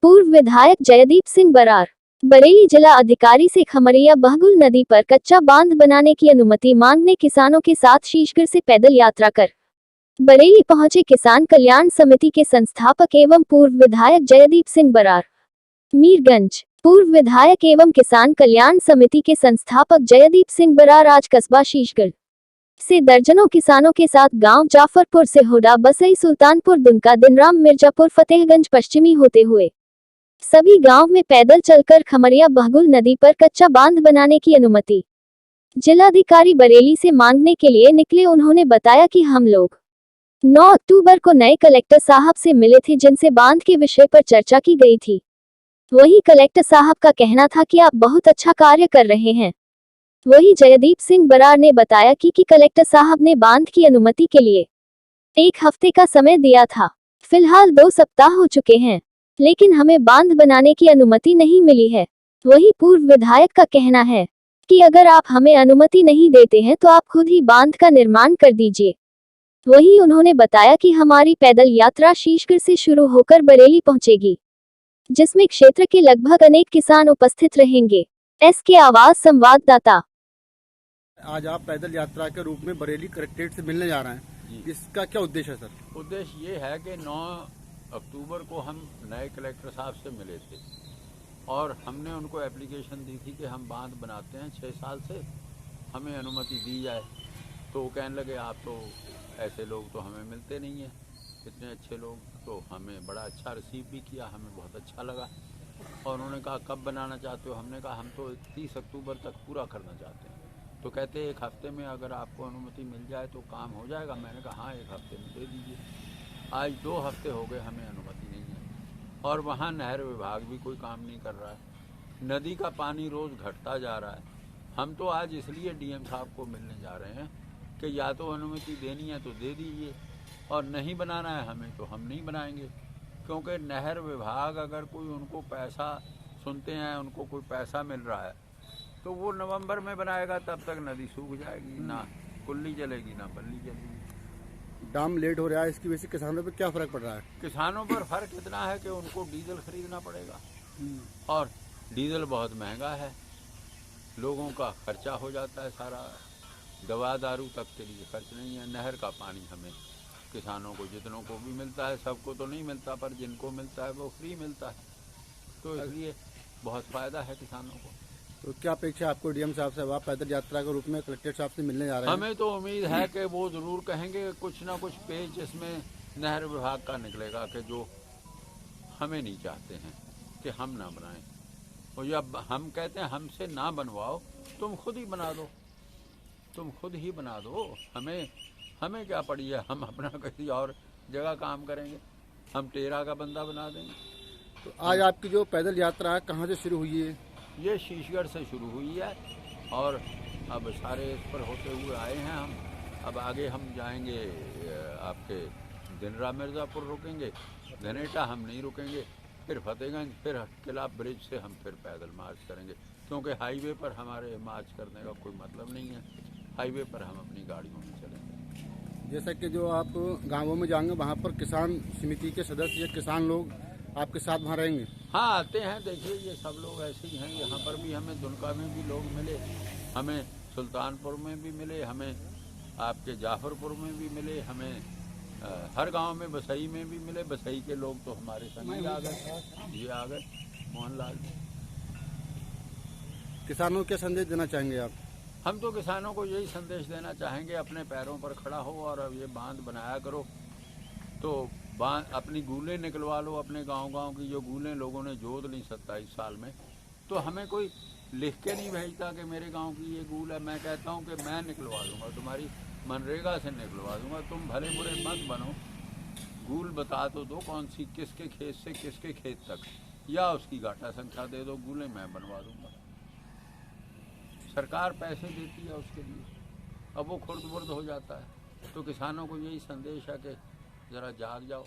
पूर्व विधायक जयदीप सिंह बरार। बरेली जिला अधिकारी से खमरिया बहगुल नदी पर कच्चा बांध बनाने की अनुमति मांगने किसानों के साथ शीशगढ़ से पैदल यात्रा कर बरेली पहुंचे किसान कल्याण समिति के संस्थापक एवं पूर्व विधायक जयदीप सिंह बरार। मीरगंज। पूर्व विधायक एवं किसान कल्याण समिति के संस्थापक जयदीप सिंह बरार आज कस्बा शीशगढ़ से दर्जनों किसानों के साथ गांव जाफरपुर से होडा बसई सुल्तानपुर दुमका दिनराम मिर्जापुर फतेहगंज पश्चिमी होते हुए सभी गांव में पैदल चलकर खमरिया बहगुल नदी पर कच्चा बांध बनाने की अनुमति जिलाधिकारी बरेली से मांगने के लिए निकले। उन्होंने बताया कि हम लोग 9 अक्टूबर को नए कलेक्टर साहब से मिले थे, जिनसे बांध के विषय पर चर्चा की गई थी। वही कलेक्टर साहब का कहना था कि आप बहुत अच्छा कार्य कर रहे हैं। वही जयदीप सिंह बरार ने बताया कि कलेक्टर साहब ने बांध की अनुमति के लिए 1 हफ्ते का समय दिया था। फिलहाल 2 सप्ताह हो चुके हैं, लेकिन हमें बांध बनाने की अनुमति नहीं मिली है। वही पूर्व विधायक का कहना है कि अगर आप हमें अनुमति नहीं देते हैं तो आप खुद ही बांध का निर्माण कर दीजिए। वही उन्होंने बताया कि हमारी पैदल यात्रा शीशगढ़ से शुरू होकर बरेली पहुंचेगी, जिसमें क्षेत्र के लगभग अनेक किसान उपस्थित रहेंगे। SK आवाज संवाददाता। आज आप पैदल यात्रा के रूप में बरेली कलेक्ट्रेट से मिलने जा रहे हैं, इसका क्या उद्देश्य है सर? उद्देश्य ये है कि 9 अक्टूबर को हम नए कलेक्टर साहब से मिले थे और हमने उनको एप्लीकेशन दी थी कि हम बांध बनाते हैं 6 साल से, हमें अनुमति दी जाए। तो वो कहने लगे आप तो ऐसे लोग तो हमें मिलते नहीं हैं, इतने अच्छे लोग। तो हमें बड़ा अच्छा रिसीव भी किया, हमें बहुत अच्छा लगा। और उन्होंने कहा कब बनाना चाहते हो? हमने कहा हम तो 30 अक्टूबर तक पूरा करना चाहते हैं। तो कहते 1 हफ्ते में अगर आपको अनुमति मिल जाए तो काम हो जाएगा। मैंने कहा हाँ 1 हफ्ते में दे दीजिए। आज 2 हफ्ते हो गए हमें अनुमति नहीं है और वहाँ नहर विभाग भी कोई काम नहीं कर रहा है। नदी का पानी रोज़ घटता जा रहा है। हम तो आज इसलिए DM साहब को मिलने जा रहे हैं कि या तो अनुमति देनी है तो दे दीजिए और नहीं बनाना है हमें तो हम नहीं बनाएंगे। क्योंकि नहर विभाग अगर कोई उनको पैसा सुनते हैं, उनको कोई पैसा मिल रहा है तो वो नवंबर में बनाएगा, तब तक नदी सूख जाएगी, ना कुल्ली चलेगी ना बल्ली चलेगी। दाम लेट हो रहा है, इसकी वजह से किसानों पर क्या फर्क पड़ रहा है? किसानों पर फर्क इतना है कि उनको डीजल खरीदना पड़ेगा और डीजल बहुत महंगा है। लोगों का खर्चा हो जाता है सारा, दवा दारू तक के लिए खर्च नहीं है। नहर का पानी हमें किसानों को जितनों को भी मिलता है, सबको तो नहीं मिलता, पर जिनको मिलता है वो फ्री मिलता है। तो इसलिए बहुत फ़ायदा है किसानों को। तो क्या अपेक्षा आपको DM साहब से? आप पैदल यात्रा के रूप में कलेक्टर साहब से मिलने जा रहे हैं। हमें तो उम्मीद है कि वो ज़रूर कहेंगे कुछ ना कुछ पेज इसमें नहर विभाग का निकलेगा कि जो हमें नहीं चाहते हैं कि हम ना बनाएं। और जब हम कहते हैं हमसे ना बनवाओ, तुम खुद ही बना दो, तुम खुद ही बना दो। हमें क्या पड़ी है, हम अपना किसी और जगह काम करेंगे, हम टेरा का बंदा बना देंगे। तो आज आपकी जो पैदल यात्रा है कहाँ से शुरू हुई है? ये शीशगढ़ से शुरू हुई है और अब सारे इस पर होते हुए आए हैं हम। अब आगे हम जाएंगे आपके दिनरा मिर्ज़ापुर रुकेंगे, धनेटा हम नहीं रुकेंगे, फिर फतेहगंज, फिर किला ब्रिज से हम फिर पैदल मार्च करेंगे। क्योंकि हाईवे पर हमारे मार्च करने का कोई मतलब नहीं है, हाईवे पर हम अपनी गाड़ियों में चलेंगे। जैसा कि जो आप गाँवों में जाएंगे वहाँ पर किसान समिति के सदस्य या किसान लोग आपके साथ वहाँ रहेंगे? हाँ आते हैं, देखिए ये सब लोग ऐसे ही हैं। यहाँ पर भी हमें दुनका में भी लोग मिले, हमें सुल्तानपुर में भी मिले, हमें आपके जाफरपुर में भी मिले, हमें हर गांव में बसई में भी मिले। बसई के लोग तो हमारे संग ही आ गए, ये आ गए मोहनलाल। किसानों को क्या संदेश देना चाहेंगे आप? हम तो किसानों को यही संदेश देना चाहेंगे अपने पैरों पर खड़ा हो और अब ये बांध बनाया करो। तो बांध अपनी गूलें निकलवा लो, अपने गांव की जो गूलें लोगों ने जोत ली 27 साल में। तो हमें कोई लिख के नहीं भेजता कि मेरे गांव की ये गूल है। मैं कहता हूं कि मैं निकलवा दूंगा, तुम्हारी मनरेगा से निकलवा दूंगा। तुम भले बुरे मत बनो, गूल बता तो दो कौन सी, किसके खेत से किसके खेत तक, या उसकी गाटा संख्या दे दो, गूलें मैं बनवा दूंगा। सरकार पैसे देती है उसके लिए, अब वो खुर्द बुर्द हो जाता है। तो किसानों को यही संदेश है कि ज़रा जाग जाओ।